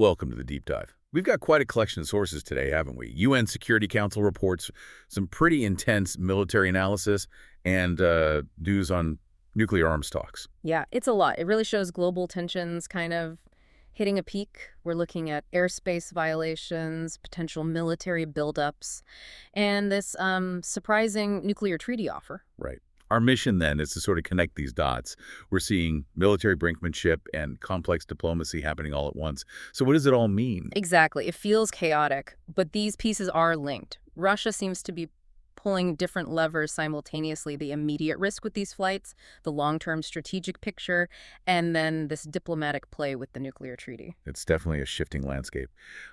Welcome to the Deep Dive. We've got quite a collection of sources today, haven't we? UN Security Council reports, some pretty intense military analysis, and news on nuclear arms talks. Yeah, it's a lot. It really shows global tensions kind of hitting a peak. We're looking at airspace violations, potential military buildups, and this surprising nuclear treaty offer. Right. Our mission, then, is to sort of connect these dots. We're seeing military brinkmanship and complex diplomacy happening all at once. So what does it all mean? Exactly. It feels chaotic, but these pieces are linked. Russia seems to be pulling different levers simultaneously: the immediate risk with these flights, the long-term strategic picture, and then this diplomatic play with the nuclear treaty. It's definitely a shifting landscape.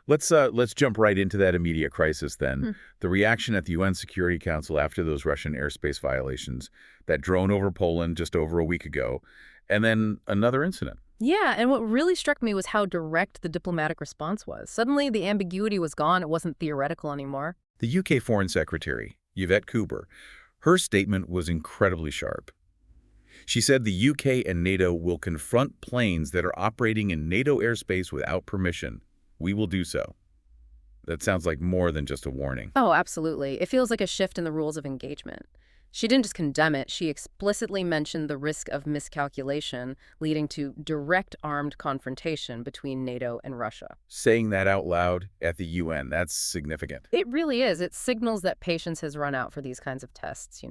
Let's jump right into that immediate crisis then. The reaction at the UN Security Council after those Russian airspace violations, that drone over Poland just over a week ago, and then another incident. Yeah, and what really struck me was how direct the diplomatic response was. Suddenly, the ambiguity was gone. It wasn't theoretical anymore. The UK Foreign Secretary, Yvette Cooper, her statement was incredibly sharp. She said the UK and NATO will confront planes that are operating in NATO airspace without permission. We will do so. That sounds like more than just a warning. Oh, absolutely. It feels like a shift in the rules of engagement. She didn't just condemn it, she explicitly mentioned the risk of miscalculation leading to direct armed confrontation between NATO and Russia. Saying that out loud at the UN, that's significant. It really is. It signals that patience has run out for these kinds of tests.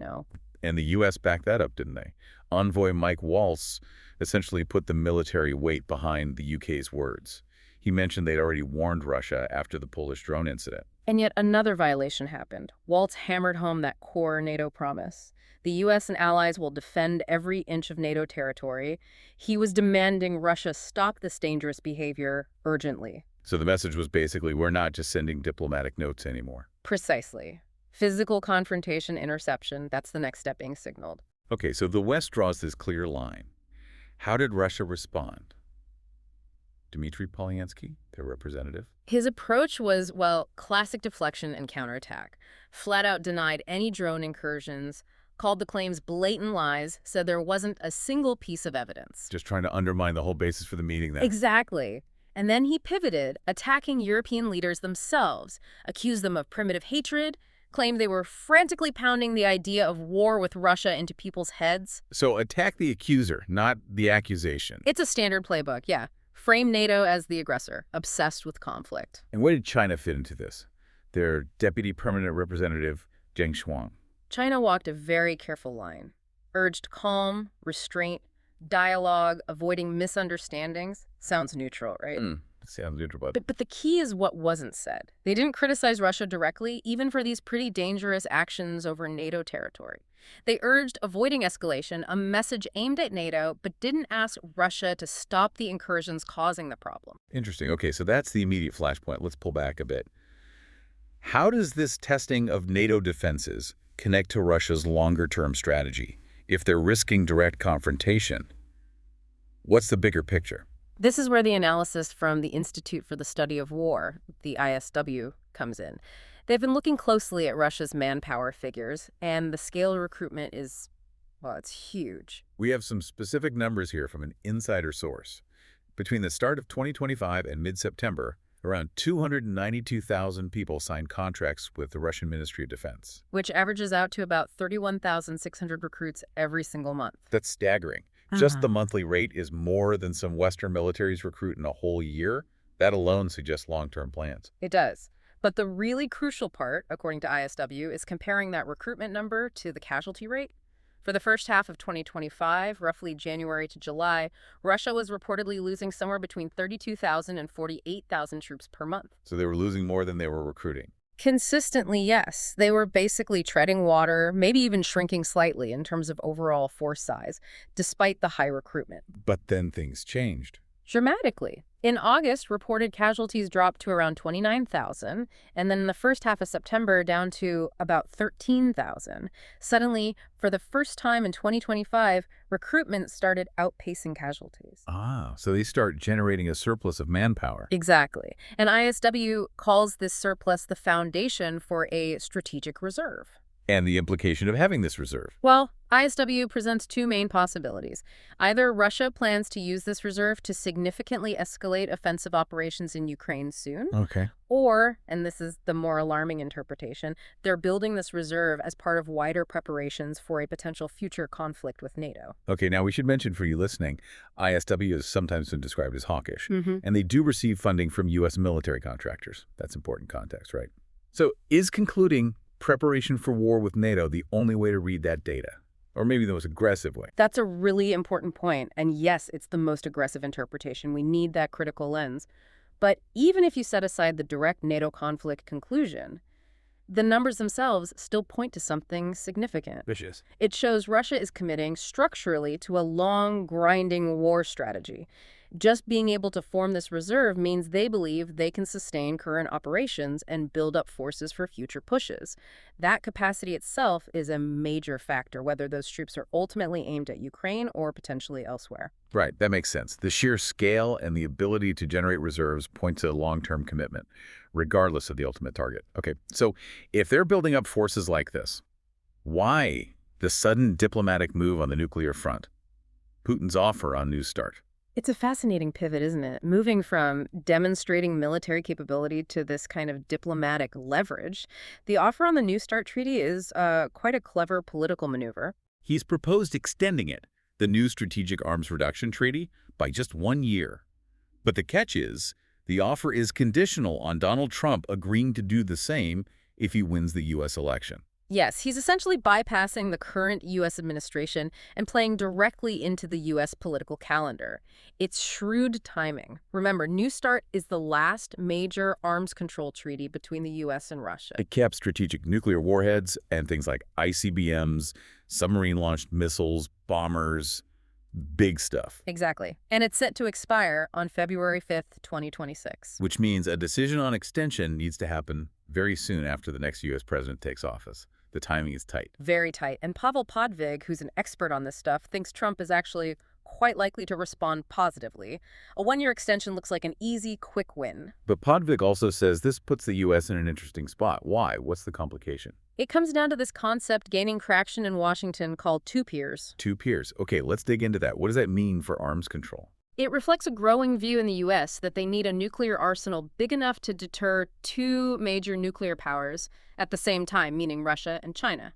And the U.S. backed that up, didn't they? Envoy Mike Waltz essentially put the military weight behind the U.K.'s words. He mentioned they'd already warned Russia after the Polish drone incident. And yet another violation happened. Waltz hammered home that core NATO promise. The U.S. and allies will defend every inch of NATO territory. He was demanding Russia stop this dangerous behavior urgently. So the message was basically, we're not just sending diplomatic notes anymore. Precisely. Physical confrontation, interception, that's the next step being signaled. Okay, so the West draws this clear line. How did Russia respond? Dmitry Polyansky, their representative? His approach was, well, classic deflection and counterattack. Flat out denied any drone incursions, called the claims blatant lies, said there wasn't a single piece of evidence. Just trying to undermine the whole basis for the meeting then. Exactly. And then he pivoted, attacking European leaders themselves, accused them of primitive hatred, claimed they were frantically pounding the idea of war with Russia into people's heads. So attack the accuser, not the accusation. It's a standard playbook, yeah. Frame NATO as the aggressor, obsessed with conflict. And where did China fit into this? Their deputy permanent representative, Zheng Shuang. China walked a very careful line, urged calm, restraint, dialogue, avoiding misunderstandings. Sounds neutral, right? Sounds neutral, But the key is what wasn't said. They didn't criticize Russia directly, even for these pretty dangerous actions over NATO territory. They urged avoiding escalation, a message aimed at NATO, but didn't ask Russia to stop the incursions causing the problem. Interesting. Okay, so that's the immediate flashpoint. Let's pull back a bit. How does this testing of NATO defenses connect to Russia's longer-term strategy? If they're risking direct confrontation, what's the bigger picture? This is where the analysis from the Institute for the Study of War, the ISW, comes in. They've been looking closely at Russia's manpower figures, and the scale of recruitment is, well, it's huge. We have some specific numbers here from an insider source. Between the start of 2025 and mid-September, around 292,000 people signed contracts with the Russian Ministry of Defense. Which averages out to about 31,600 recruits every single month. That's staggering. Just the monthly rate is more than some Western militaries recruit in a whole year. That alone suggests long-term plans. It does. But the really crucial part, according to ISW, is comparing that recruitment number to the casualty rate. For the first half of 2025, roughly January to July, Russia was reportedly losing somewhere between 32,000 and 48,000 troops per month. So they were losing more than they were recruiting. Consistently, yes. They were basically treading water, maybe even shrinking slightly in terms of overall force size, despite the high recruitment. But then things changed. Dramatically. In August, reported casualties dropped to around 29,000, and then in the first half of September down to about 13,000. Suddenly, for the first time in 2025, recruitment started outpacing casualties. So they start generating a surplus of manpower. Exactly. And ISW calls this surplus the foundation for a strategic reserve. And the implication of having this reserve. Well, ISW presents two main possibilities. Either Russia plans to use this reserve to significantly escalate offensive operations in Ukraine soon, Okay. or, and this is the more alarming interpretation, they're building this reserve as part of wider preparations for a potential future conflict with NATO. Okay, now we should mention for you listening, ISW has sometimes been described as hawkish, Mm-hmm. and they do receive funding from U.S. military contractors. That's important context, right? So is concluding preparation for war with NATO the only way to read that data? Or maybe the most aggressive way? That's a really important point, and yes, it's the most aggressive interpretation. We need that critical lens. But even if you set aside the direct NATO conflict conclusion, the numbers themselves still point to something significant. Vicious. It shows Russia is committing structurally to a long, grinding war strategy. Just being able to form this reserve means they believe they can sustain current operations and build up forces for future pushes. That capacity itself is a major factor, whether those troops are ultimately aimed at Ukraine or potentially elsewhere. Right, that makes sense. The sheer scale and the ability to generate reserves point to a long-term commitment, regardless of the ultimate target. Okay, so if they're building up forces like this, why the sudden diplomatic move on the nuclear front? Putin's offer on New START. It's a fascinating pivot, isn't it? Moving from demonstrating military capability to this kind of diplomatic leverage. The offer on the New START treaty is quite a clever political maneuver. He's proposed extending it, the new Strategic Arms Reduction Treaty, by just 1 year. But the catch is, the offer is conditional on Donald Trump agreeing to do the same if he wins the U.S. election. Yes, he's essentially bypassing the current U.S. administration and playing directly into the U.S. political calendar. It's shrewd timing. Remember, New START is the last major arms control treaty between the U.S. and Russia. It kept strategic nuclear warheads and things like ICBMs, submarine-launched missiles, bombers, big stuff. Exactly. And it's set to expire on February 5th, 2026. Which means a decision on extension needs to happen very soon after the next U.S. president takes office. The timing is tight. Very tight. And Pavel Podvig, who's an expert on this stuff, thinks Trump is actually quite likely to respond positively. A 1-year extension looks like an easy, quick win. But Podvig also says this puts the U.S. in an interesting spot. Why? What's the complication? It comes down to this concept gaining traction in Washington called two peers. Two peers. Okay, let's dig into that. What does that mean for arms control? It reflects a growing view in the U.S. that they need a nuclear arsenal big enough to deter two major nuclear powers at the same time, meaning Russia and China.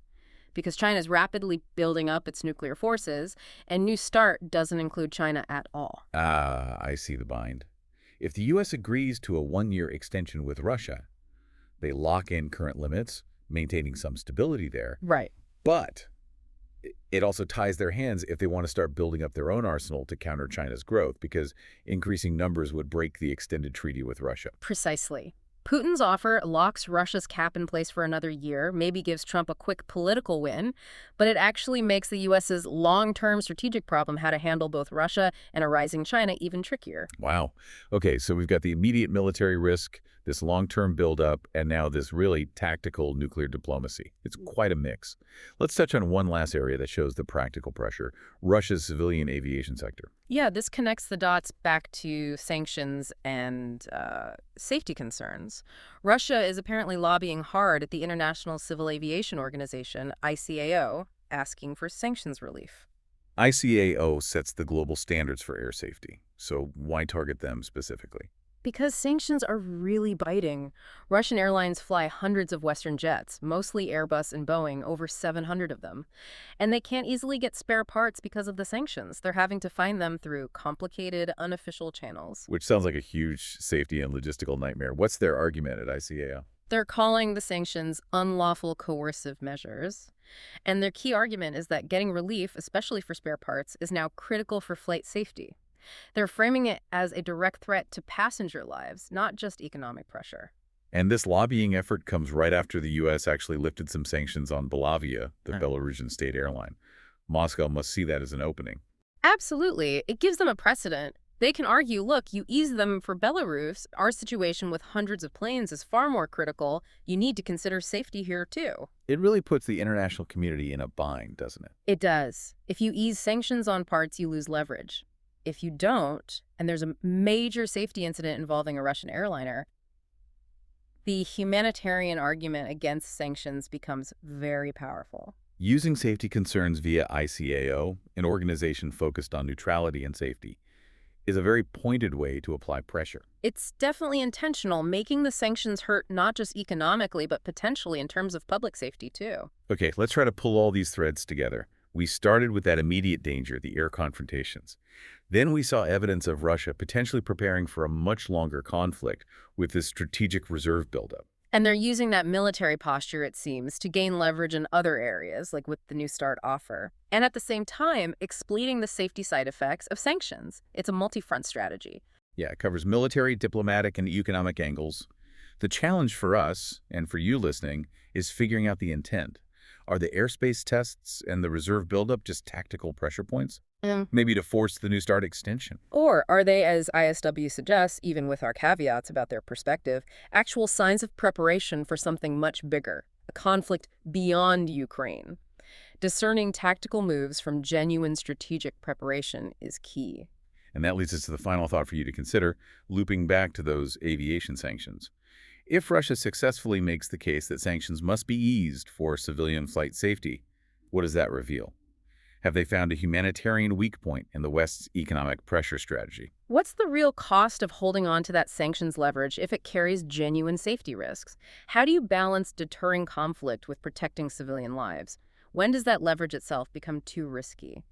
Because China is rapidly building up its nuclear forces, and New START doesn't include China at all. Ah, I see the bind. If the U.S. agrees to a 1-year extension with Russia, they lock in current limits, maintaining some stability there. Right. But it also ties their hands if they want to start building up their own arsenal to counter China's growth, because increasing numbers would break the extended treaty with Russia. Precisely. Putin's offer locks Russia's cap in place for another year, maybe gives Trump a quick political win, but it actually makes the U.S.'s long-term strategic problem, how to handle both Russia and a rising China, even trickier. Wow. Okay, so we've got the immediate military risk, this long-term buildup, and now this really tactical nuclear diplomacy. It's quite a mix. Let's touch on one last area that shows the practical pressure, Russia's civilian aviation sector. Yeah, this connects the dots back to sanctions and safety concerns. Russia is apparently lobbying hard at the International Civil Aviation Organization, ICAO, asking for sanctions relief. ICAO sets the global standards for air safety, so why target them specifically? Because sanctions are really biting. Russian airlines fly hundreds of Western jets, mostly Airbus and Boeing, over 700 of them. And they can't easily get spare parts because of the sanctions. They're having to find them through complicated, unofficial channels. Which sounds like a huge safety and logistical nightmare. What's their argument at ICAO? They're calling the sanctions unlawful coercive measures. And their key argument is that getting relief, especially for spare parts, is now critical for flight safety. They're framing it as a direct threat to passenger lives, not just economic pressure. And this lobbying effort comes right after the U.S. actually lifted some sanctions on Belavia, the Belarusian state airline. Moscow must see that as an opening. Absolutely. It gives them a precedent. They can argue, look, you ease them for Belarus. Our situation with hundreds of planes is far more critical. You need to consider safety here, too. It really puts the international community in a bind, doesn't it? It does. If you ease sanctions on parts, you lose leverage. If you don't, and there's a major safety incident involving a Russian airliner, the humanitarian argument against sanctions becomes very powerful. Using safety concerns via ICAO, an organization focused on neutrality and safety, is a very pointed way to apply pressure. It's definitely intentional, making the sanctions hurt not just economically, but potentially in terms of public safety, too. Okay, let's try to pull all these threads together. We started with that immediate danger, the air confrontations. Then we saw evidence of Russia potentially preparing for a much longer conflict with this strategic reserve buildup. And they're using that military posture, it seems, to gain leverage in other areas, like with the New START offer. And at the same time, exploiting the safety side effects of sanctions. It's a multi-front strategy. Yeah, it covers military, diplomatic, and economic angles. The challenge for us, and for you listening, is figuring out the intent. Are the airspace tests and the reserve buildup just tactical pressure points? Maybe to force the New START extension? Or are they, as ISW suggests, even with our caveats about their perspective, actual signs of preparation for something much bigger, a conflict beyond Ukraine? Discerning tactical moves from genuine strategic preparation is key. And that leads us to the final thought for you to consider, looping back to those aviation sanctions. If Russia successfully makes the case that sanctions must be eased for civilian flight safety, what does that reveal? Have they found a humanitarian weak point in the West's economic pressure strategy? What's the real cost of holding on to that sanctions leverage if it carries genuine safety risks? How do you balance deterring conflict with protecting civilian lives? When does that leverage itself become too risky?